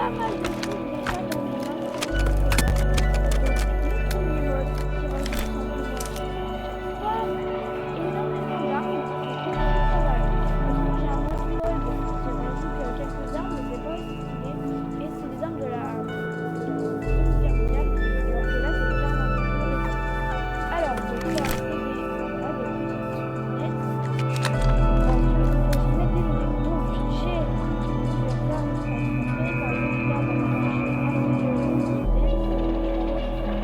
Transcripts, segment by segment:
pas mal de trucs déjà dans les mains. Donc, le premier mode qui rajoute simplement pas énormément d'armes, je trouve ça pas mal. Ensuite, j'ai un autre mode qui rajoute quelques armes, mais c'est pas aussi stylé. Et c'est des armes de la Seconde Guerre mondiale, alors que là, c'est des armes un peu plus récentes. Alors, donc ça, c'est des, voilà, des petites lunettes. Ensuite, on peut aussi mettre des lunettes. Donc, j'ai plusieurs armes à vous montrer. Par exemple, là, maintenant, j'ai un pistolet militaire.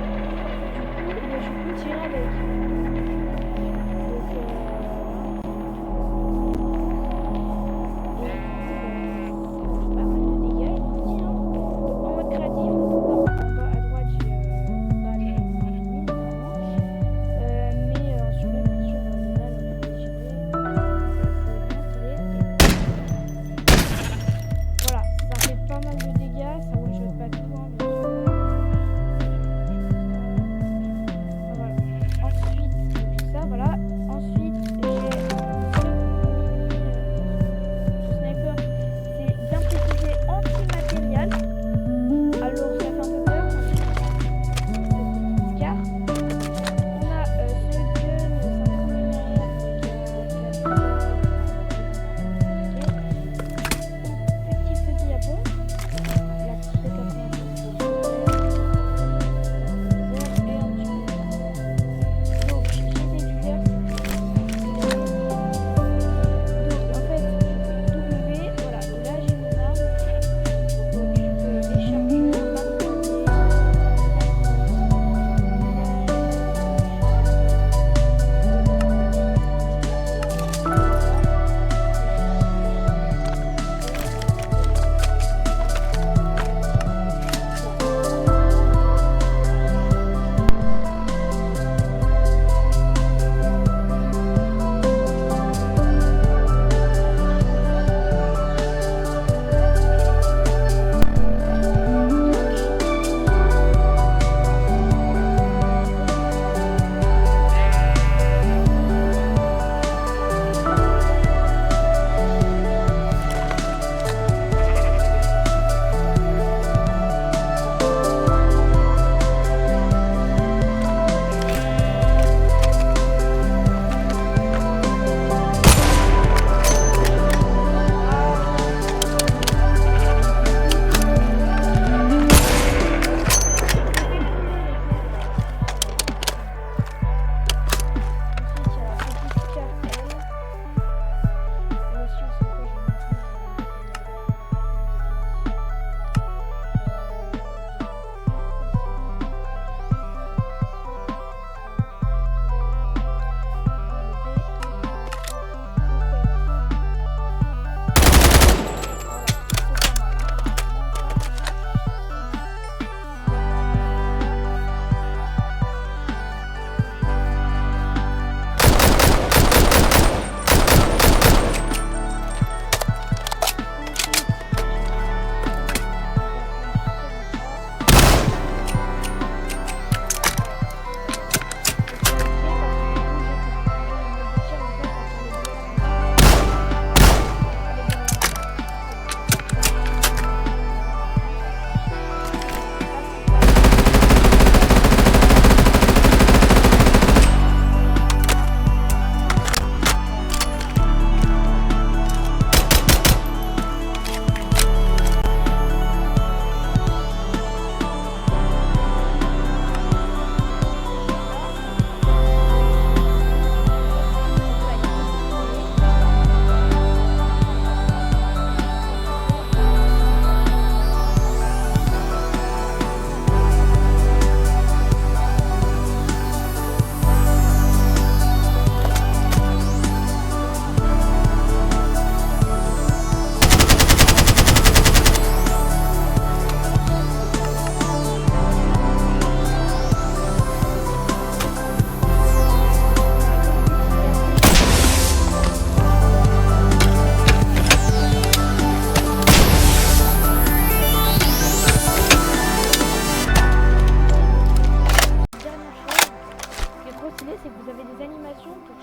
Du coup, ben, je peux tirer avec. Donc, pas mal de dégâts, il me dit, hein. Donc, en mode créatif, on peut voir en bas à droite, j'ai balles infinies, évidemment. Mais sur les bien sûr, les balles, on peut les gérer. C'est bien stylé. Voilà, ça fait pas mal de dégâts, ça one-shot pas tout, hein, bien sûr. Voilà. Ensuite, donc ça, voilà. Ensuite, j'ai ce sniper, c'est bien précisé anti-matériel. Alors, ça fait un peu peur, cette car. On a ce gun, c'est un peu linéaire, petit fusil à pompe, la petite 92 et un petit peu. Donc, j'ai des tueurs. Donc, en fait, je fais W, voilà, et là j'ai mon arme. Donc, je peux décharger, m'appuyer.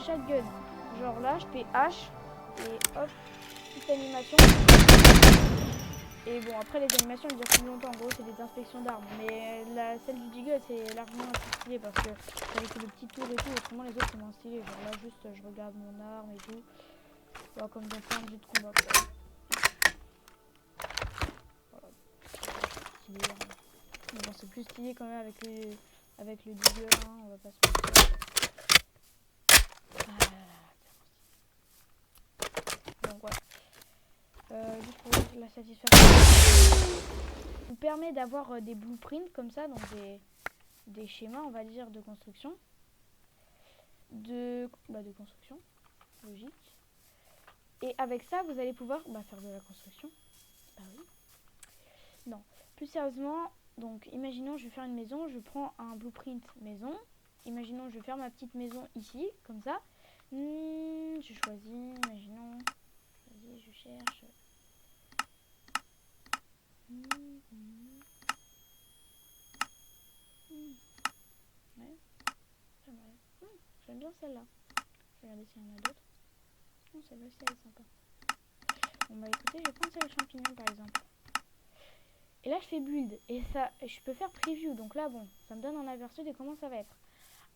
chaque gun. Genre là, je fais H et hop, petite animation. Et bon, après les animations elles durent plus longtemps. En gros, c'est des inspections d'armes. Mais celle du Deagle, c'est largement plus stylé parce que avec le petit tour et tout, autrement les autres c'est moins stylé. Genre là, juste je regarde mon arme et tout. Voilà, comme dans plein de jeux de combat. Quoi. Voilà. Stylé, hein. Mais bon, c'est plus stylé quand même avec le Deagle, hein, on va pas se mentir. Donc voilà. Juste pour la satisfaction. Vous permet d'avoir des blueprints comme ça, donc des schémas, on va dire, de construction. De construction, logique. Et avec ça, vous allez pouvoir faire de la construction. Bah oui. Non, plus sérieusement, donc imaginons je vais faire une maison, je prends un blueprint maison. Imaginons je vais faire ma petite maison ici, comme ça. Je choisis, imaginons, je cherche. Ouais, j'aime bien celle-là. Je vais regarder s'il y en a d'autres. Non, celle-là aussi elle est sympa. Bon bah écoutez, je vais prendre celle champignon par exemple. Et là je fais build et ça, je peux faire preview. Donc là bon, ça me donne un aperçu de comment ça va être.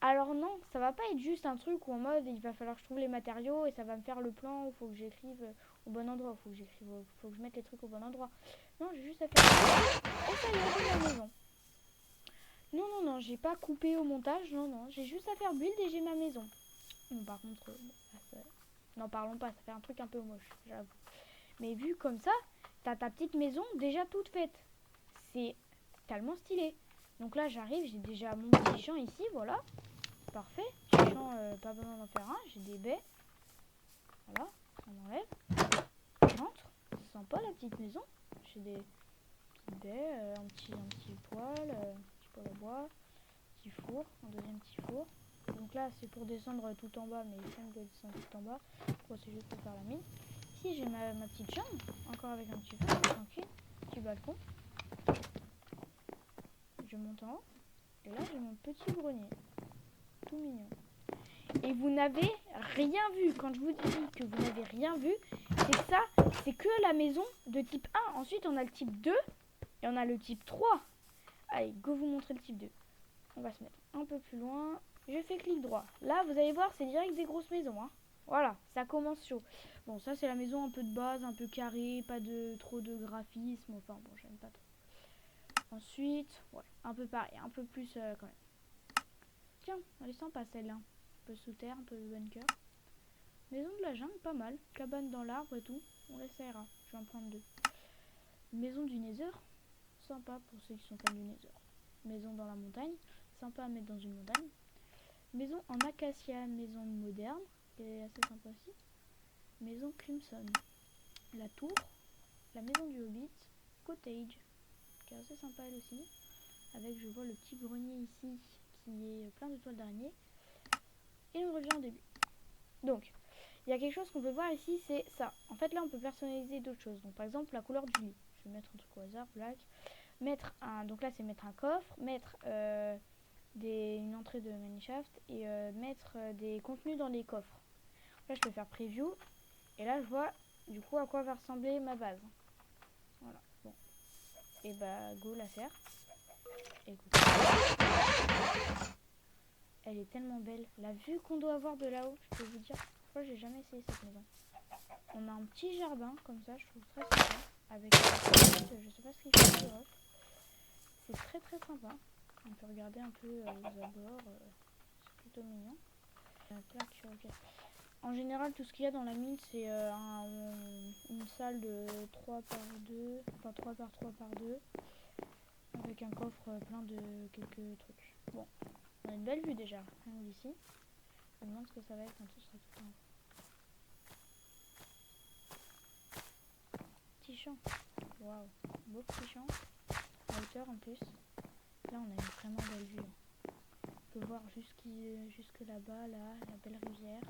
Alors non, ça va pas être juste un truc où en mode il va falloir que je trouve les matériaux et ça va me faire le plan où il faut que j'écrive au bon endroit, faut que je mette les trucs au bon endroit. Non, j'ai juste à faire et ça y est, j'ai ma maison. Non, j'ai pas coupé au montage, non, j'ai juste à faire build et j'ai ma maison. Bon, par contre, n'en parlons pas, ça fait un truc un peu moche, j'avoue. Mais vu comme ça, t'as ta petite maison déjà toute faite. C'est tellement stylé. Donc là, j'arrive, j'ai déjà mon petit champ ici, voilà. Parfait. Petit champ, pas besoin d'en faire un, j'ai des baies. Voilà, on enlève. J'entre. C'est sympa la petite maison. J'ai des petites baies, un petit poêle, petit poêle à bois, petit four, un deuxième petit four. Donc là, c'est pour descendre tout en bas, mais ici on doit descendre tout en bas. Bon, c'est juste pour faire la mine. Ici, j'ai ma petite chambre, encore avec un petit feu, tranquille. Petit balcon. Je monte en haut. Et là, j'ai mon petit grenier. Tout mignon. Et vous n'avez rien vu. Quand je vous dis que vous n'avez rien vu, c'est que ça, c'est que la maison de type 1. Ensuite, on a le type 2 et on a le type 3. Allez, go vous montrer le type 2. On va se mettre un peu plus loin. Je fais clic droit. Là, vous allez voir, c'est direct des grosses maisons. Hein. Voilà, ça commence chaud. Bon, ça, c'est la maison un peu de base, un peu carrée, pas de trop de graphisme. Enfin, bon, j'aime pas trop. Ensuite, ouais, un peu pareil, un peu plus quand même. Tiens, elle est sympa celle-là. Un peu sous terre, un peu de bunker. Maison de la jungle, pas mal. Cabane dans l'arbre et tout. On l'essayera. Je vais en prendre deux. Maison du Nether. Sympa pour ceux qui sont fans du Nether. Maison dans la montagne. Sympa à mettre dans une montagne. Maison en acacia. Maison moderne. Qui est assez sympa aussi. Maison Crimson. La tour. La maison du Hobbit. Cottage. Qui est assez sympa elle aussi. Avec, je vois le petit grenier ici. Qui est plein de toiles d'araignée. Et on revient au début. Donc, il y a quelque chose qu'on peut voir ici, c'est ça. En fait, là, on peut personnaliser d'autres choses. Donc, par exemple, la couleur du lit. Je vais mettre un truc au hasard, black. Donc là, c'est mettre un coffre, mettre une entrée de mineshaft et mettre des contenus dans les coffres. Là, je peux faire preview. Et là, je vois du coup à quoi va ressembler ma base. Voilà. Bon. Et bah, go la faire. Écoutez. Elle est tellement belle. La vue qu'on doit avoir de là-haut, je peux vous dire. J'ai jamais essayé cette maison. On a un petit jardin comme ça, je trouve très sympa. Avec je sais pas ce qu'il fait dehors. C'est très très sympa. On peut regarder un peu les abords. C'est plutôt mignon. Okay. En général, tout ce qu'il y a dans la mine, c'est une salle de 3 par 2, enfin 3 par 3 par 2, avec un coffre plein de quelques trucs. Bon, on a une belle vue déjà, rien d'ici. Je me demande ce que ça va être quand ce sera tout en haut. Petit champ. Waouh, beau petit champ. À hauteur en plus. Là, on a une vraiment belle vue. On peut voir jusque là-bas, là, la belle rivière.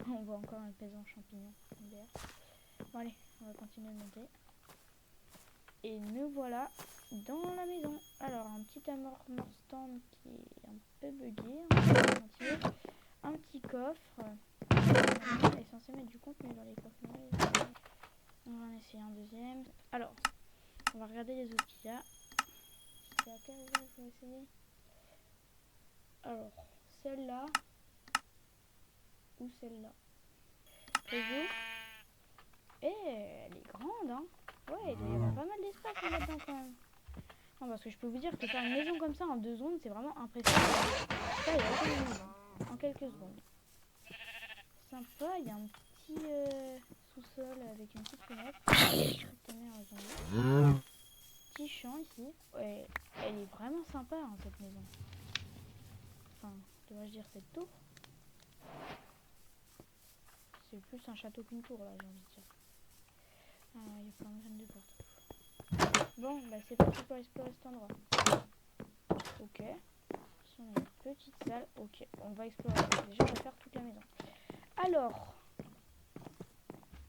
On voit encore un paysan champignon vert. Bon, allez, on va continuer de monter. Et nous voilà dans la maison. Alors, un petit armor stand qui est un peu bugué. Un petit coffre. On est censé mettre du contenu dans les coffres. On va en essayer un deuxième. Alors, On va regarder les autres qu'il y a. C'est à quelle je vais essayer. Alors, celle-là. Ou celle-là. Réseau. Et elle est grande, hein. Ouais, il doit y avoir pas mal d'espace là-dedans quand même. Non, parce que je peux vous dire que faire une maison comme ça en 2 secondes, c'est vraiment impressionnant. Ça, il y a aucune maison. En quelques secondes. Sympa, il y a un petit sous-sol avec une petite fenêtre. Petit champ ici. Ouais, elle est vraiment sympa, hein, cette maison. Enfin, dois-je dire cette tour? C'est plus un château qu'une tour, là, j'ai envie de dire. Ah, il y a plein de graines de partout. Bon, bah c'est parti pour explorer cet endroit. Ok. Ici, on a une petite salle. Ok, on va explorer. Déjà, on va faire toute la maison. Alors,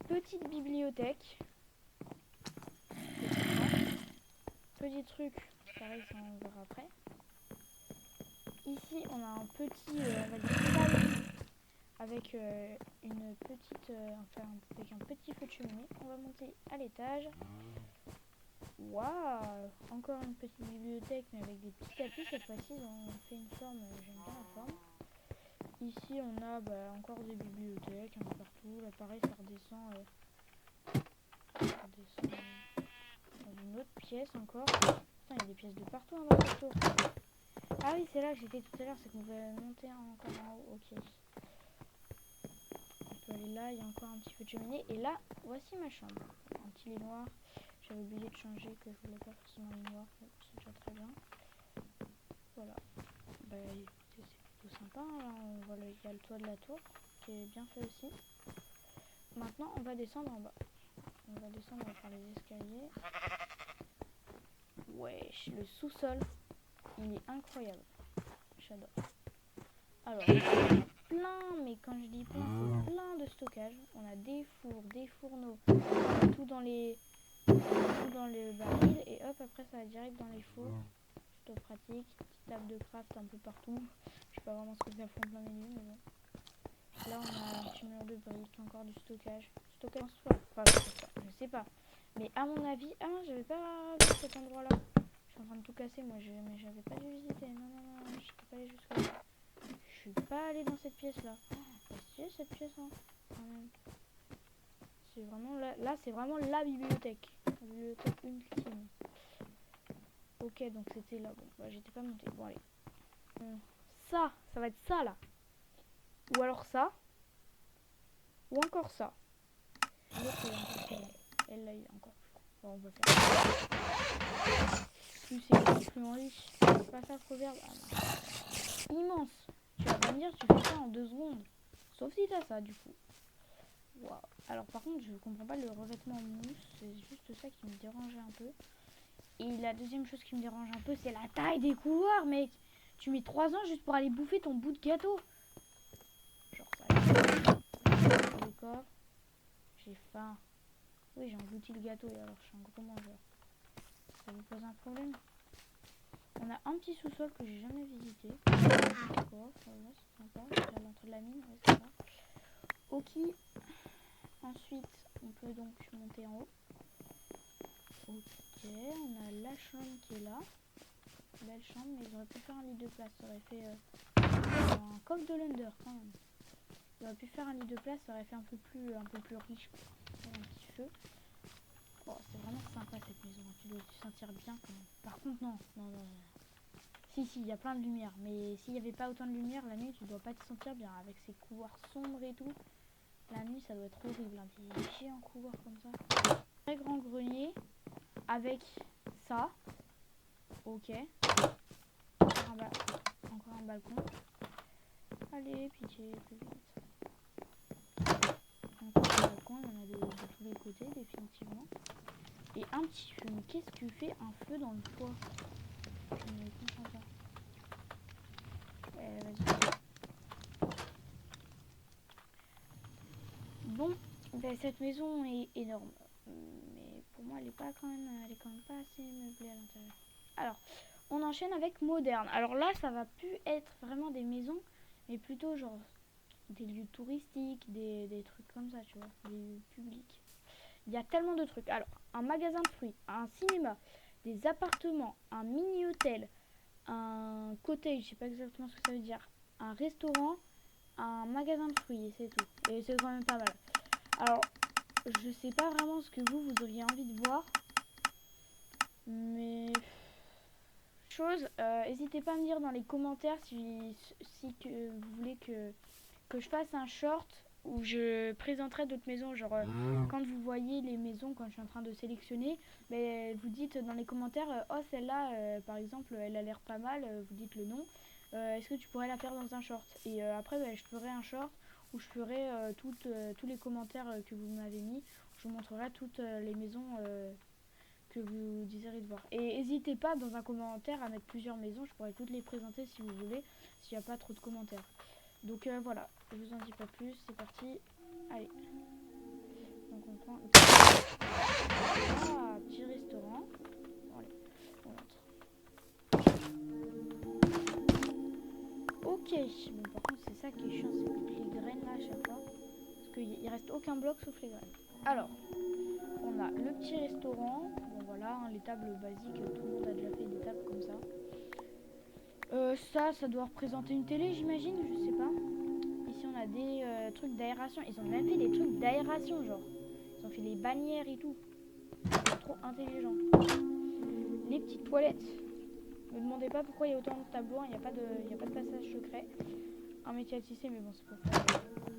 petite bibliothèque. Petit truc, pareil, ça on verra après. Ici, on a un petit, on va dire, salon avec une petite, enfin, avec un petit feu de cheminée. On va monter à l'étage. Waouh, encore une petite bibliothèque, mais avec des petits tapis. Cette fois-ci, ils ont fait une forme, j'aime bien la forme. Ici, on a encore des bibliothèques un peu partout. Là, pareil, ça redescend dans une autre pièce encore. Putain, il y a des pièces de partout dans cette tour. Ah oui, c'est là que j'étais tout à l'heure, c'est qu'on va monter encore en haut. Ok. On peut aller là, il y a encore un petit peu de cheminée. Et là, voici ma chambre. Un petit lit noir. J'avais oublié de changer, que je voulais pas forcément le lit noir. C'est déjà très bien. Voilà. Bah écoutez, c'est plutôt sympa. Hein, là, on voit il y a le toit de la tour qui est bien fait aussi. Maintenant, on va descendre en bas. On va descendre par les escaliers. Wesh, le sous-sol, il est incroyable. J'adore. Alors, on a plein, mais quand je dis plein, c'est plein de stockage. On a des fours, des fourneaux, tout dans le baril, et hop, après ça va direct dans les fours. Plutôt pratique. Petite table de craft un peu partout. Je sais pas vraiment ce que ça fait en plein milieu, mais bon. Là, on a un petit mur de briques, encore du stockage. Stockage en soi, enfin, je sais pas. Mais à mon avis, ah non, j'avais pas vu cet endroit-là. Je suis en train de tout casser, moi, mais j'avais pas dû visiter. Non, non, non, je suis pas allée jusque là. Je suis pas allée dans cette pièce-là. Oh, c'est cette pièce, hein, quand même. C'est vraiment là c'est vraiment la bibliothèque. La bibliothèque ultime. Ok, donc c'était là. Bon, bah, j'étais pas montée. Bon, allez. Ça va être ça, là. Ou alors ça. Ou encore ça. L'autre, il est encore plus grand. Elle, là, il est encore plus grand. Bon, on va faire. Plus c'est petit, plus on riche. C'est pas ça le proverbe. Ah, non. Immense. Tu vas pas me dire, tu fais ça en 2 secondes. Sauf si t'as ça, du coup. Wow. Alors, par contre, je comprends pas le revêtement en mousse. C'est juste ça qui me dérangeait un peu. Et la deuxième chose qui me dérange un peu, c'est la taille des couloirs, mec. Tu mets 3 ans juste pour aller bouffer ton bout de gâteau. Genre ça. D'accord. J'ai faim. Oui, j'ai englouti le gâteau et alors je suis un gros mangeur. Ça vous pose un problème? On a un petit sous-sol que j'ai jamais visité. D'accord, ouais, c'est sympa. Là, l'entrée de la mine, ouais, c'est ça. Ok. Ensuite, on peut donc monter en haut. Ok, on a la chambre qui est là. Belle chambre, mais ils auraient pu faire un lit de place. Ça aurait fait un coq de l'Under quand même. Ils auraient pu faire un lit de place, ça aurait fait un peu plus riche. Un petit feu. Oh, c'est vraiment sympa cette maison. Tu dois te sentir bien quand même. Par contre, non. Si, il y a plein de lumière. Mais s'il n'y avait pas autant de lumière, la nuit, tu dois pas te sentir bien. Avec ces couloirs sombres et tout. La nuit, ça doit être horrible. Hein. Des géants couloirs comme ça. Très grand grenier. Avec ça. Ok. Encore un balcon. Allez, pitié, plus vite. Encore un balcon, il y en a de tous les côtés, définitivement. Et un petit feu. Mais qu'est-ce que tu fais un feu dans le toit? Je ne comprends pas. Vas-y. Bon, ben, cette maison est énorme. Mais pour moi, elle est quand même pas assez meublée à l'intérieur. Alors, on enchaîne avec moderne. Alors là, ça va plus être vraiment des maisons, mais plutôt genre des lieux touristiques, des trucs comme ça, tu vois, des lieux publics. Il y a tellement de trucs. Alors, un magasin de fruits, un cinéma, des appartements, un mini-hôtel, un cottage, je sais pas exactement ce que ça veut dire, un restaurant, un magasin de fruits, et c'est tout. Et c'est quand même pas mal. Alors, je sais pas vraiment ce que vous auriez envie de voir, mais n'hésitez pas à me dire dans les commentaires si que vous voulez que je fasse un short où je présenterai d'autres maisons. Genre, quand vous voyez les maisons, quand je suis en train de sélectionner, vous dites dans les commentaires, oh celle-là, par exemple, elle a l'air pas mal, vous dites le nom. Est-ce que tu pourrais la faire dans un short? Et après, je ferai un short où je ferai tous les commentaires que vous m'avez mis. Je vous montrerai toutes les maisons que vous désirez de voir. Et n'hésitez pas dans un commentaire à mettre plusieurs maisons, je pourrais toutes les présenter si vous voulez, s'il n'y a pas trop de commentaires. Donc voilà, je vous en dis pas plus, c'est parti. Allez. Donc on prend petit restaurant. Bon, allez, on entre. Ok, bon par contre c'est ça qui est chiant, c'est toutes les graines là à chaque fois. Parce qu'il reste aucun bloc sauf les graines. Alors, on a le petit restaurant. Bon voilà, hein, les tables basiques, tout le monde a déjà fait des tables comme ça. Ça doit représenter une télé, j'imagine, je sais pas. Ici, on a des trucs d'aération. Ils ont même fait des trucs d'aération, genre. Ils ont fait les bannières et tout. C'est trop intelligent. Les petites toilettes. Ne me demandez pas pourquoi il y a autant de tableaux. Il n'y a pas de passage secret. Un métier à tisser, mais bon, c'est pour faire.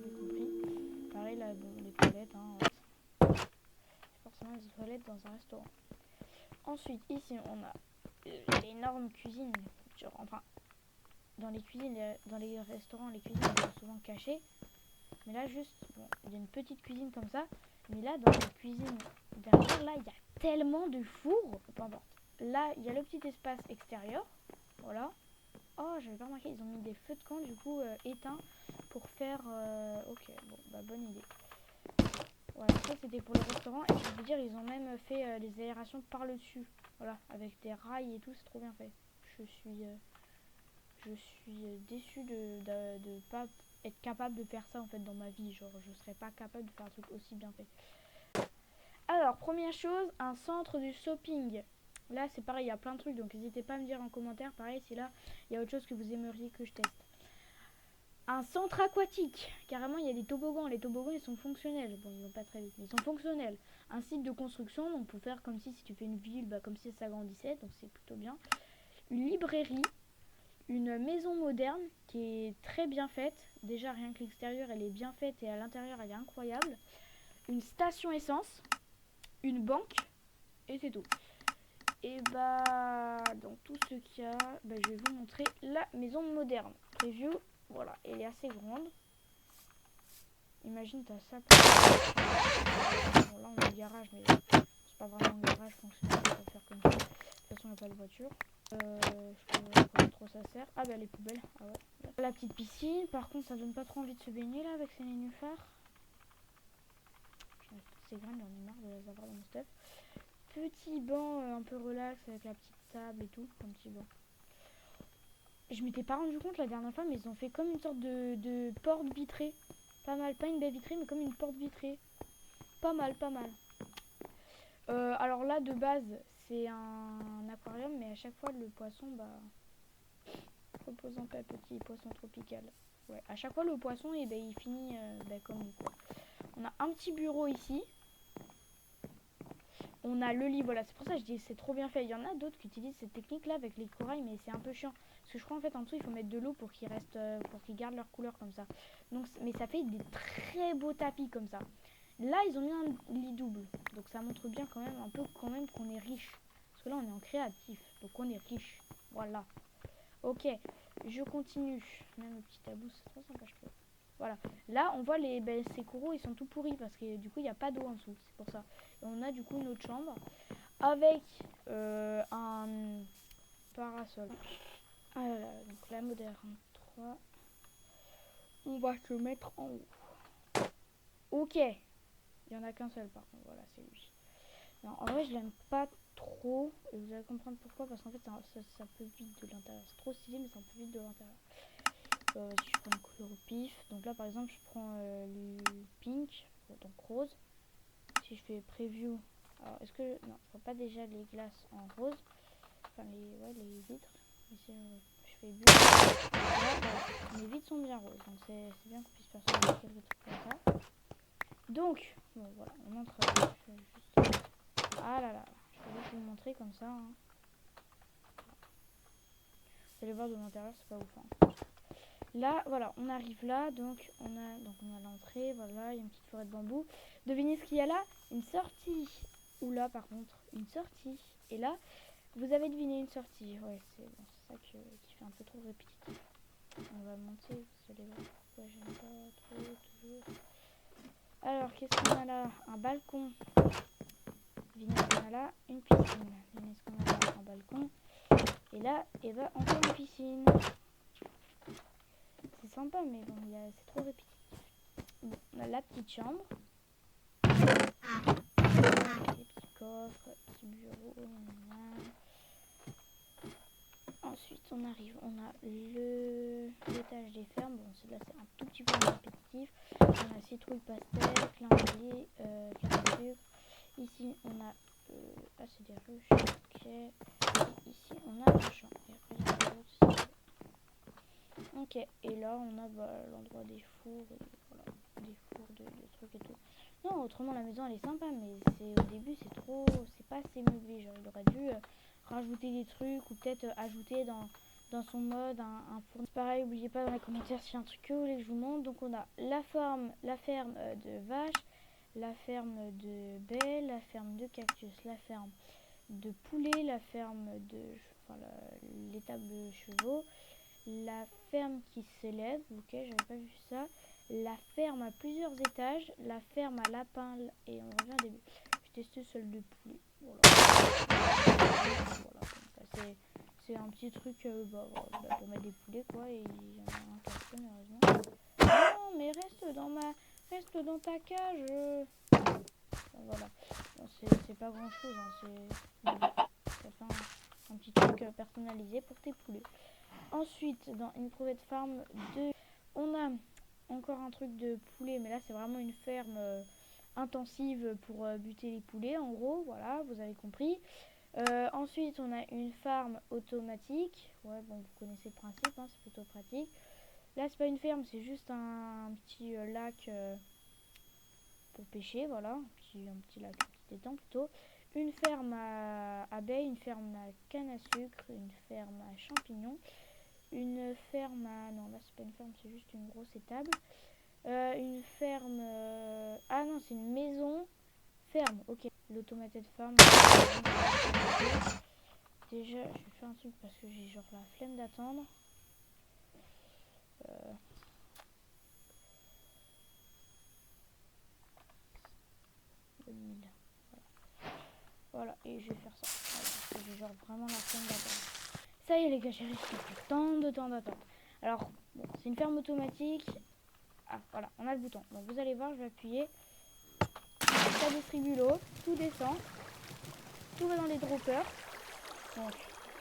J'ai compris. Pareil, là, bon, les toilettes. Hein, forcément des toilettes dans un restaurant. Ensuite, ici, on a l'énorme cuisine. Genre, enfin, dans les cuisines, dans les restaurants, les cuisines sont souvent cachées. Mais là, juste, bon, il y a une petite cuisine comme ça. Mais là, dans la cuisine derrière, là, il y a tellement de fours. Peu importe. Là, il y a le petit espace extérieur. Voilà. Oh, j'avais pas remarqué, ils ont mis des feux de camp, du coup, éteints pour faire... Ok, bon, bah, bonne idée. Voilà, ça, c'était pour le restaurant. Et je veux dire, ils ont même fait les aérations par le dessus. Voilà, avec des rails et tout, c'est trop bien fait. Je suis déçue de pas être capable de faire ça en fait dans ma vie. Genre, je serais pas capable de faire un truc aussi bien fait. Alors, première chose, un centre du shopping. Là, c'est pareil, il y a plein de trucs, donc n'hésitez pas à me dire en commentaire. Pareil, si là, il y a autre chose que vous aimeriez que je teste. Un centre aquatique. Carrément, il y a des toboggans. Les toboggans, ils sont fonctionnels. Bon, ils vont pas très vite, mais ils sont fonctionnels. Un site de construction, donc pour faire comme si tu fais une ville, bah, comme si ça s'agrandissait, donc c'est plutôt bien. Une librairie. Une maison moderne qui est très bien faite. Déjà, rien que l'extérieur, elle est bien faite et à l'intérieur, elle est incroyable. Une station essence. Une banque. Et c'est tout. Et bah, dans tout ce qu'il y a, bah, je vais vous montrer la maison moderne. Preview, voilà, elle est assez grande. Imagine, t'as ça. Bon, là, on a le garage, mais c'est pas vraiment un garage fonctionnel, on va faire comme ça. De toute façon, on n'a pas de voiture. Je sais pas comment trop ça sert. Ah, bah, les poubelles. Ah ouais. La petite piscine, par contre, ça donne pas trop envie de se baigner là avec ces nénuphars. Ces graines, j'en ai marre de les avoir dans mon stuff. Petit banc un peu relax avec la petite table et tout, un petit banc. Je m'étais pas rendu compte la dernière fois, mais ils ont fait comme une sorte de porte vitrée. Pas mal, pas une baie vitrée, mais comme une porte vitrée. Pas mal, pas mal. Alors là, de base, c'est un aquarium, mais à chaque fois, le poisson, bah, reposant pas petit, poisson tropical. Ouais, à chaque fois, le poisson, et il finit comme quoi. On a un petit bureau ici. On a le lit, voilà, c'est pour ça que je dis c'est trop bien fait. Il y en a d'autres qui utilisent cette technique là avec les corails, mais c'est un peu chiant. Parce que je crois en fait en dessous il faut mettre de l'eau pour qu'ils restent, pour qu'ils gardent leur couleur comme ça. Donc, mais ça fait des très beaux tapis comme ça. Là ils ont mis un lit double, donc ça montre bien quand même un peu quand même qu'on est riche. Parce que là on est en créatif, donc on est riche. Voilà. Ok, je continue. Même le petit tabou, c'est trop sympa je trouve. Voilà. Là, on voit ces coraux, ils sont tout pourris parce que du coup, il n'y a pas d'eau en dessous. C'est pour ça. Et on a du coup une autre chambre avec un parasol. Voilà, donc la moderne 3. On va se mettre en haut. Ok. Il n'y en a qu'un seul par contre. Voilà, c'est lui. Non, en vrai, je l'aime pas trop. Et vous allez comprendre pourquoi. Parce qu'en fait, ça peut vite de l'intérieur. C'est trop stylé, mais ça peut vite de l'intérieur. Si je prends une couleur au pif, donc là par exemple je prends le pink, donc rose. Si je fais preview, Alors, est-ce que... Non, je vois pas déjà les glaces en rose. Enfin, les vitres. Ici, je fais bleu. Là, voilà. Les vitres sont bien roses. Donc, c'est bien qu'on puisse faire quelques trucs comme ça. Donc, bon, voilà. On entre... juste... Ah là là. Je vais juste vous montrer comme ça. Hein. Vous allez voir de l'intérieur, c'est pas ouf. Hein. Là, voilà, on arrive là, donc on a l'entrée, voilà, il y a une petite forêt de bambou. Devinez ce qu'il y a là? Une sortie. Ou là, par contre, une sortie. Et là, vous avez deviné une sortie. Ouais, c'est bon, ça qui fait un peu trop répétitif. On va monter, vous allez voir pourquoi j'aime pas trop, toujours. Alors, qu'est-ce qu'on a là? Un balcon. Devinez ce qu'on a là? Une piscine. Devinez ce qu'on a là? Un balcon. Et là, et bah, encore une piscine. C'est sympa, mais bon, c'est trop répétitif. Bon, on a la petite chambre. Les petits coffres, petit bureau. Ensuite, on arrive. On a l'étage des fermes. Bon, là, c'est un tout petit peu répétitif. On a citrouille pastel, calendrier, canne à sucre. Ici, on a... c'est des ruches. Ok. Et ici, on a un champ. Et après, il y a des autres. Ok, et là on a l'endroit des fours, voilà, des fours de trucs et tout. Non, autrement la maison elle est sympa, mais au début c'est pas assez meublé. Genre il aurait dû rajouter des trucs ou peut-être ajouter dans son mode un four. Pareil, n'oubliez pas dans les commentaires s'il y a un truc que vous voulez que je vous montre. Donc on a la ferme de vaches, la ferme de baies, la ferme de cactus, la ferme de poulet, la ferme l'étable de chevaux. La ferme qui s'élève, ok, j'avais pas vu ça. La ferme à plusieurs étages, la ferme à lapins, et on revient au début. J'ai testé celle de poulet. Voilà. C'est un petit truc pour mettre des poulets quoi, et il y en a un qui a fait, heureusement. Non, mais reste dans ta cage. Voilà. Bon, c'est pas grand chose, hein. Ça fait un petit truc personnalisé pour tes poulets. Ensuite, dans une Improved Farm 2, on a encore un truc de poulet, mais là c'est vraiment une ferme intensive pour buter les poulets, en gros, voilà, vous avez compris. Ensuite, on a une farm automatique. Ouais, bon, vous connaissez le principe, hein, c'est plutôt pratique. Là, c'est pas une ferme, c'est juste un petit lac pour pêcher, voilà, un petit lac, un petit étang plutôt. Une ferme à abeilles, une ferme à canne à sucre, une ferme à champignons. Une ferme à... Non, là, c'est pas une ferme, c'est juste une grosse étable. Une ferme... Ah non, c'est une maison. Ferme, ok. L'automated farm. Déjà, je vais faire un truc parce que j'ai genre la flemme d'attendre. Voilà, et je vais faire ça. Voilà, parce que j'ai genre vraiment la flemme d'attendre. Ça y est les gars, j'ai réussi après tant de temps d'attente. Alors, bon, c'est une ferme automatique. Ah, voilà, on a le bouton. Donc vous allez voir, je vais appuyer. Ça distribue l'eau, tout descend. Tout va dans les droppers. Donc,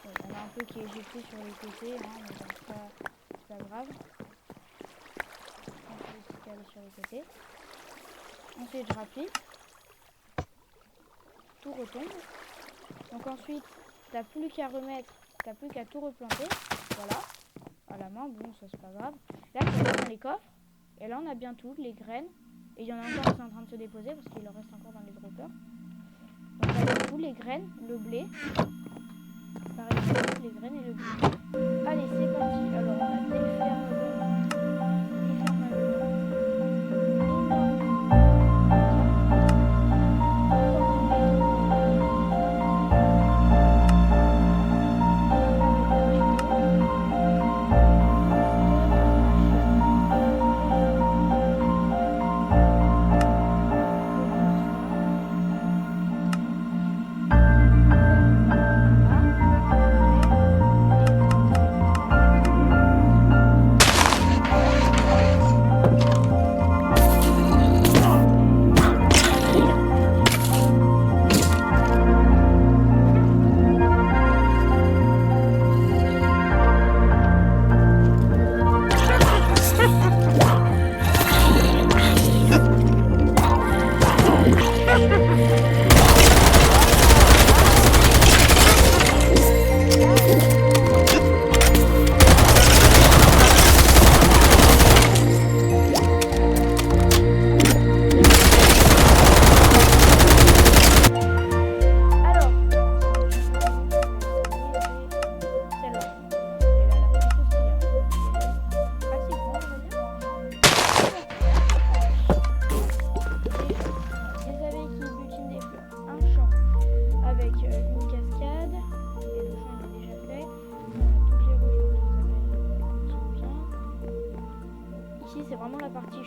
il y en a un peu qui est éjecté sur les côtés, hein, mais bon, c'est pas grave. On peut aussi caler sur les côtés. Ensuite, je rappuie. Tout retombe. Donc ensuite, t'as plus qu'à remettre, t'as plus qu'à tout replanter. Voilà. À la main, bon, ça c'est pas grave. Là, tu vas dans les coffres. Et là, on a bien tout, les graines. Et il y en a encore qui sont en train de se déposer parce qu'il en reste encore dans les droppers. Donc là, tout, les graines, le blé. Pareil, les graines et le blé. Allez, c'est parti. Alors, on a des fermes.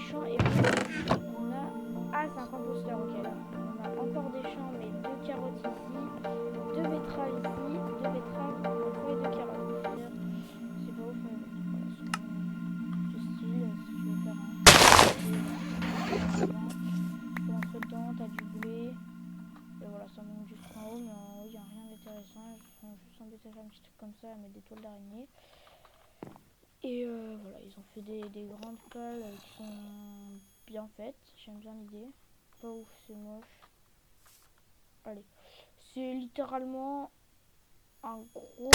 champs et puis on a... Ah, c'est un composteur, ok là. On a encore des champs, mais 2 carottes ici, 2 betteraves ici, 2 betteraves, une fois et 2 carottes. C'est pas ouf, mais bon, voilà, c'est du style, si tu veux faire un... Tu peux rentrer dedans, t'as du blé, et voilà, ça manque juste en haut, mais en haut, il n'y a rien d'intéressant. Ils sont juste embêtés à faire un petit truc comme ça, à mettre des toiles d'araignée. Et voilà, ils ont fait des grandes pales qui sont bien faites. J'aime bien l'idée. Pas ouf, c'est moche. Allez. C'est littéralement un gros...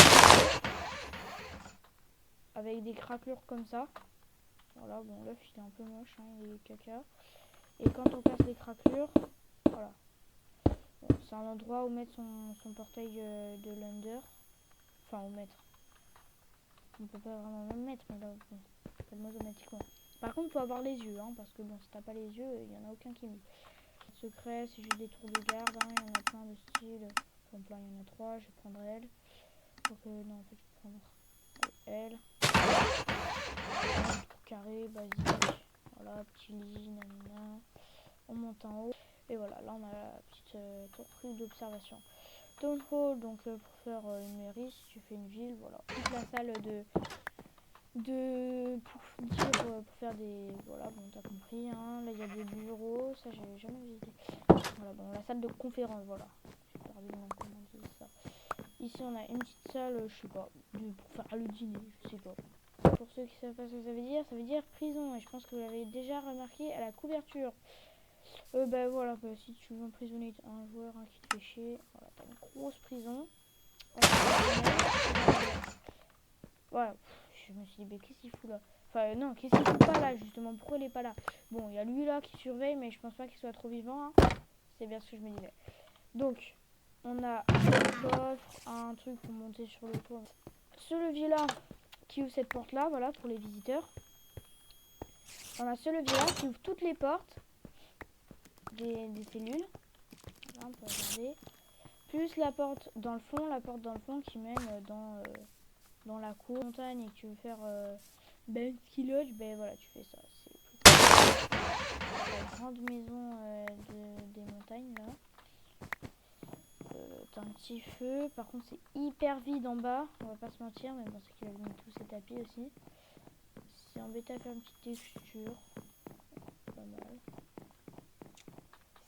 avec des craquelures comme ça. Voilà, bon, l'œuf il est un peu moche, hein, il est caca. Et quand on casse les craquelures, voilà. Bon, c'est un endroit où mettre son portail de l'Under. Enfin, où mettre. On peut pas vraiment même mettre, mais là, bon, pas de automatiquement. Par contre, il faut avoir les yeux, hein, parce que bon, si t'as pas les yeux, il n'y en a aucun qui met. Secret, c'est juste des tours de garde, hein, il y en a plein de styles. Enfin, plein, il y en a 3, je vais prendre elle. Donc, non, en fait, je vais prendre elle. Tour carré, basique. Voilà, petit lit, nanana. On monte en haut. Et voilà, là, on a la petite tour d'observation. Town Hall, donc pour faire une mairie, si tu fais une ville, voilà. Toute la salle pour faire des... Voilà, bon, t'as compris, hein. Là, il y a des bureaux, ça, j'ai jamais visité. Voilà, bon, la salle de conférence, voilà. J'ai perdu le nom, comment on dit ça. Ici, on a une petite salle, je sais pas, pour faire le dîner, je sais pas. Pour ceux qui savent pas ce que ça veut dire prison. Et je pense que vous l'avez déjà remarqué à la couverture. Bah voilà, bah, si tu veux emprisonner un joueur qui te fait chier, voilà, t'as une grosse prison. Voilà, je me suis dit, mais qu'est-ce qu'il fout là? Enfin, non, qu'est-ce qu'il fout pas là, justement? Pourquoi il est pas là? Bon, il y a lui là qui surveille, mais je pense pas qu'il soit trop vivant. Hein. C'est bien ce que je me disais. Donc, on a un coffre, un truc pour monter sur le toit. Ce levier là qui ouvre cette porte là, voilà, pour les visiteurs. On a ce levier là qui ouvre toutes les portes des cellules. Là, on peut regarder. Plus la porte dans le fond qui mène dans la cour montagne et que tu veux faire ben ski lodge, ben voilà, tu fais ça. C'est plus la grande maison des montagnes là. T'as un petit feu, par contre c'est hyper vide en bas, on va pas se mentir, mais bon, c'est qu'il a mis tous ses tapis aussi. C'est embêté à faire une petite texture, pas mal.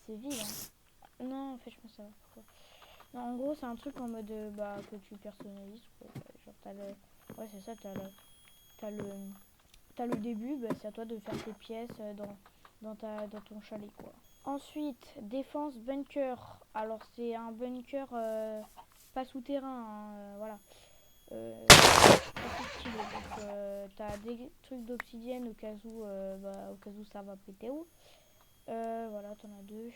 C'est vide, hein. Non, en fait, je pense savoir pourquoi. Non, en gros, c'est un truc en mode que tu personnalises, quoi. Genre, t'as le. Ouais, c'est ça, t'as le début, bah, c'est à toi de faire tes pièces dans ton chalet, quoi. Ensuite, défense bunker. Alors, c'est un bunker pas souterrain, hein, voilà. T'as des trucs d'obsidienne au cas où ça va péter. Voilà, t'en as 2.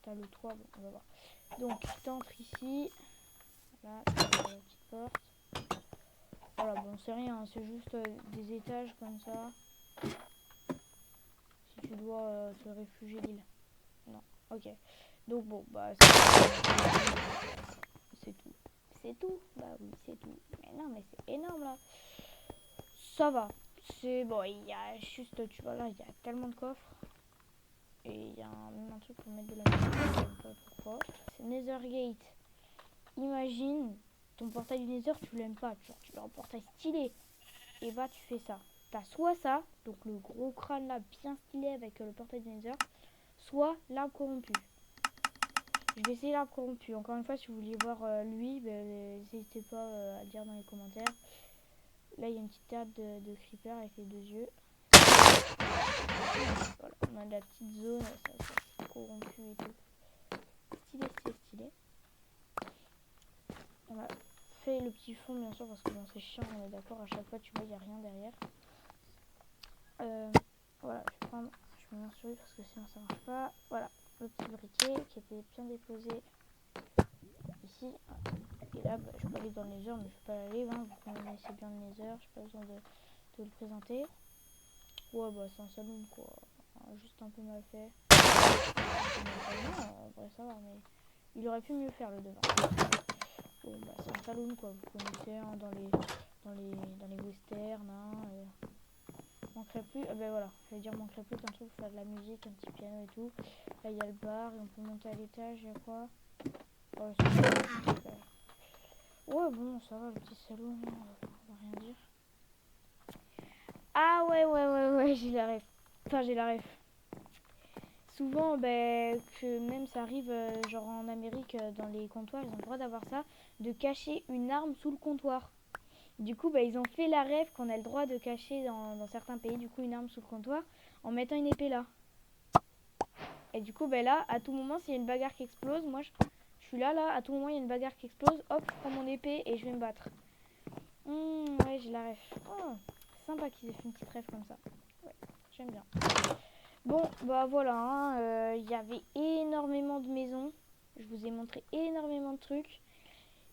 T'as le 3, bon, on va voir. Donc, t'entres ici. Voilà, t'as la petite porte. Voilà, bon, c'est rien, c'est juste des étages comme ça. Si tu dois te réfugier l'île. Non, ok. Donc, bon, bah, c'est tout. C'est tout? Bah oui, c'est tout. Mais non, mais c'est énorme là. Ça va. C'est bon, il y a juste, tu vois là, il y a tellement de coffres. Et il y a même un truc pour mettre de la musique, je sais pas pourquoi. C'est Nethergate. Imagine, ton portail du Nether, tu l'aimes pas. Genre, tu veux un portail stylé. Et bah, tu fais ça. T'as soit ça, donc le gros crâne là, bien stylé avec le portail du Nether, soit l'arbre corrompu. Je vais essayer l'arbre corrompu. Encore une fois, si vous voulez voir lui, n'hésitez pas à dire dans les commentaires. Là, il y a une petite tête de creeper avec les 2 yeux. Voilà, on a de la petite zone, ça corrompu et tout. Stylé, stylé. On a fait le petit fond, bien sûr, parce que bon, c'est chiant, on est d'accord. À chaque fois, tu vois, il n'y a rien derrière. Voilà, je me mets sur lui parce que sinon ça marche pas. Voilà, le petit briquet qui était bien déposé ici. Et là, bah, je peux aller dans le nether, mais je peux pas aller. Hein, vous connaissez bien le nether, j'ai pas besoin de le présenter. Ouais, bah c'est un saloon quoi. Juste un peu mal fait. Non, en vrai ça va, mais il aurait pu mieux faire le devant. Bon, bah c'est un saloon quoi, vous connaissez hein, dans les westerns. Hein, Manquerait plus, ben voilà, je vais dire manquerait plus qu'un truc pour faire de la musique, un petit piano et tout. Là il y a le bar et on peut monter à l'étage, il y a quoi? Ouais, ouais, bon, ça va, le petit salon, on va rien dire. Ah ouais, j'ai la ref. Enfin, j'ai la ref. Souvent, ben, que même ça arrive, genre en Amérique, dans les comptoirs, ils ont le droit d'avoir ça, de cacher une arme sous le comptoir. Du coup, bah, ils ont fait la rêve qu'on a le droit de cacher dans certains pays, du coup, une arme sous le comptoir en mettant une épée là. Et du coup, bah, là, à tout moment, s'il y a une bagarre qui explose, moi, je suis là, à tout moment, il y a une bagarre qui explose, hop, je prends mon épée et je vais me battre. Ouais, j'ai la ref. Oh, sympa qu'ils aient fait une petite rêve comme ça. Ouais, j'aime bien. Bon, bah voilà, hein, y avait énormément de maisons. Je vous ai montré énormément de trucs.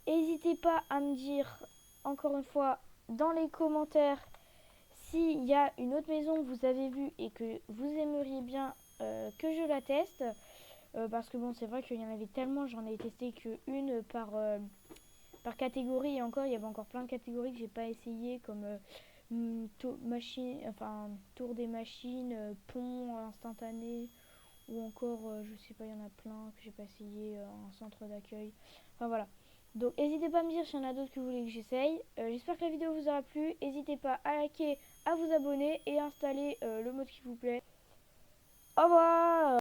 N'hésitez pas à me dire, encore une fois, dans les commentaires, s'il y a une autre maison que vous avez vue et que vous aimeriez bien que je la teste. Parce que bon, c'est vrai qu'il y en avait tellement, j'en ai testé qu'une par catégorie. Et encore, il y avait encore plein de catégories que j'ai pas essayé, comme machine, enfin, tour des machines, pont instantané, ou encore, je sais pas, il y en a plein que j'ai pas essayé, un centre d'accueil. Enfin voilà. Donc n'hésitez pas à me dire s'il y en a d'autres que vous voulez que j'essaye. J'espère que la vidéo vous aura plu. N'hésitez pas à liker, à vous abonner et à installer le mode qui vous plaît. Au revoir!